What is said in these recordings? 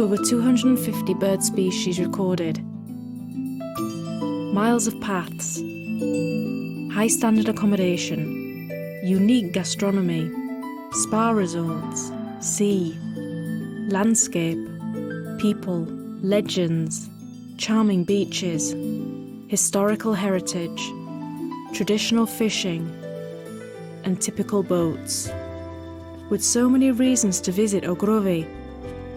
Over 250 bird species recorded. Miles of paths. High standard accommodation. Unique gastronomy. Spa resorts. Sea. Landscape. People. Legends. Charming beaches. Historical heritage. Traditional fishing. And typical boats. With so many reasons to visit Ogrovy,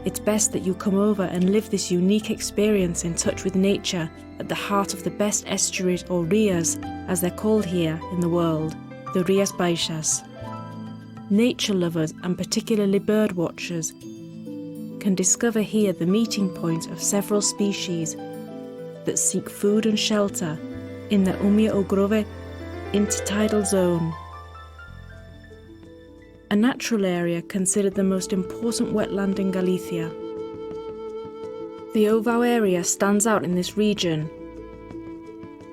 it's best that you come over and live this unique experience in touch with nature at the heart of the best estuaries, or rias as they're called here in the world, the Rias Baixas. Nature lovers, and particularly bird watchers, can discover here the meeting point of several species that seek food and shelter in the Umia Ogrovy intertidal zone, a natural area considered the most important wetland in Galicia. The Ovao area stands out in this region,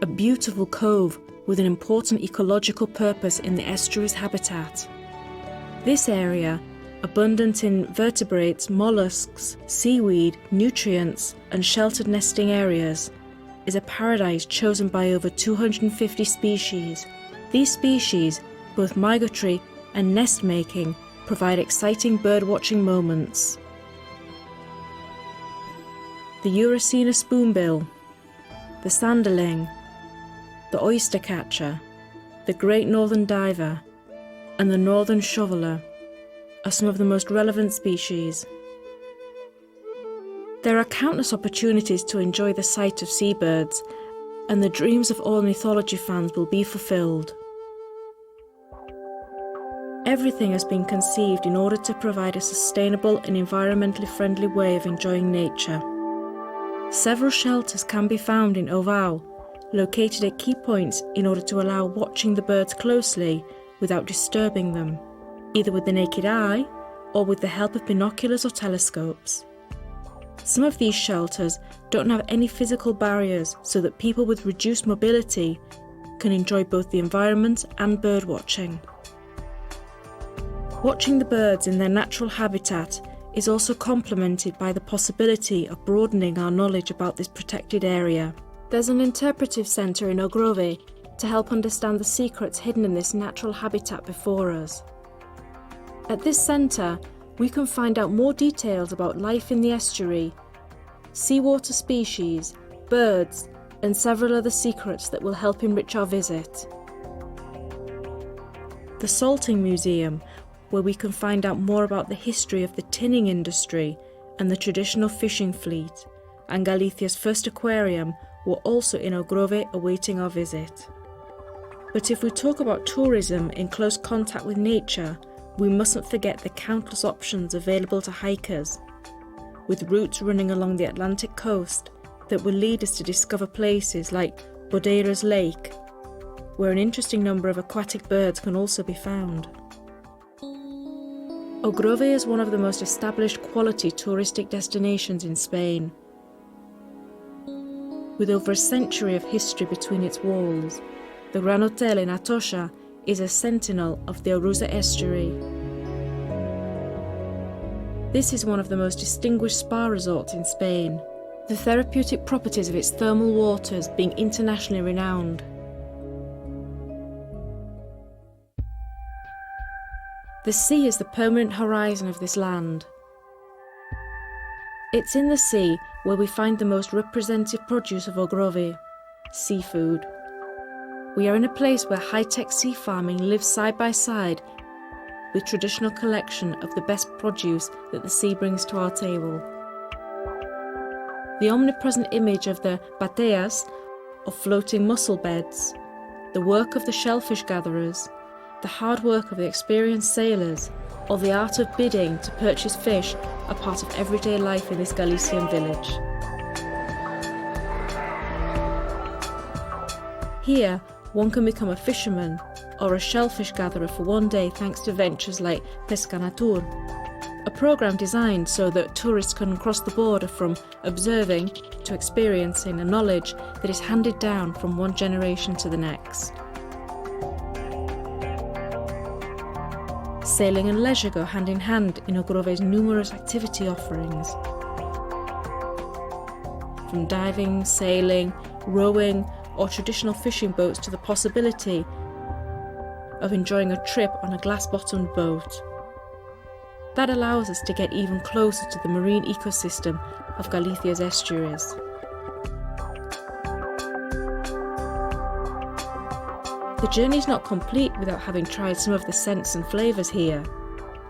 a beautiful cove with an important ecological purpose in the estuary's habitat. This area, abundant in vertebrates, mollusks, seaweed, nutrients, and sheltered nesting areas, is a paradise chosen by over 250 species. These species, both migratory and nest-making, provide exciting bird-watching moments. The Eurasina spoonbill, the sanderling, the oyster catcher, the great northern diver, and the northern shoveler are some of the most relevant species. There are countless opportunities to enjoy the sight of seabirds, and the dreams of ornithology fans will be fulfilled. Everything has been conceived in order to provide a sustainable and environmentally friendly way of enjoying nature. Several shelters can be found in Ovao, located at key points in order to allow watching the birds closely without disturbing them, either with the naked eye or with the help of binoculars or telescopes. Some of these shelters don't have any physical barriers so that people with reduced mobility can enjoy both the environment and bird watching. Watching the birds in their natural habitat is also complemented by the possibility of broadening our knowledge about this protected area. There's an interpretive centre in Ogrovy to help understand the secrets hidden in this natural habitat before us. At this centre, we can find out more details about life in the estuary, seawater species, birds, and several other secrets that will help enrich our visit. The Salting Museum, where we can find out more about the history of the tinning industry and the traditional fishing fleet, and Galicia's first aquarium, were also in Ogrovy awaiting our visit. But if we talk about tourism in close contact with nature, we mustn't forget the countless options available to hikers, with routes running along the Atlantic coast that will lead us to discover places like Bodeiras Lake, where an interesting number of aquatic birds can also be found. Ogrovy is one of the most established quality touristic destinations in Spain. With over a century of history between its walls, the Gran Hotel in Atocha is a sentinel of the Arousa estuary. This is one of the most distinguished spa resorts in Spain, the therapeutic properties of its thermal waters being internationally renowned. The sea is the permanent horizon of this land. It's in the sea where we find the most representative produce of Ogrovy, seafood. We are in a place where high-tech sea farming lives side by side with traditional collection of the best produce that the sea brings to our table. The omnipresent image of the bateas, or floating mussel beds, the work of the shellfish gatherers, the hard work of the experienced sailors, or the art of bidding to purchase fish are part of everyday life in this Galician village. Here, one can become a fisherman or a shellfish gatherer for one day thanks to ventures like Pesca Natur, a programme designed so that tourists can cross the border from observing to experiencing a knowledge that is handed down from one generation to the next. Sailing and leisure go hand in hand in Ogrove's numerous activity offerings. from diving, sailing, rowing, or traditional fishing boats to the possibility of enjoying a trip on a glass-bottomed boat. That allows us to get even closer to the marine ecosystem of Galicia's estuaries. The journey is not complete without having tried some of the scents and flavours here.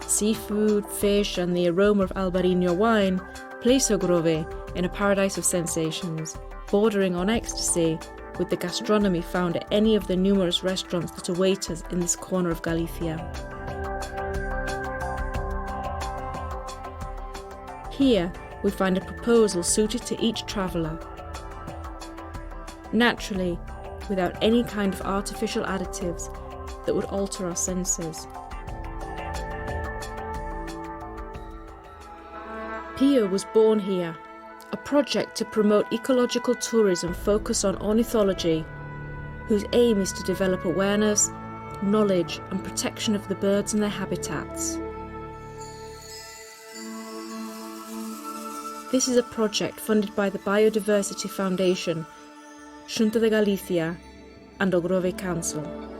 Seafood, fish, and the aroma of Albarino wine place Ogrove in a paradise of sensations, bordering on ecstasy, with the gastronomy found at any of the numerous restaurants that await us in this corner of Galicia. Here, we find a proposal suited to each traveller. Naturally, without any kind of artificial additives that would alter our senses. PIO was born here, a project to promote ecological tourism focused on ornithology, whose aim is to develop awareness, knowledge and protection of the birds and their habitats. This is a project funded by the Biodiversity Foundation, Xunta de Galicia and Ogrove Council.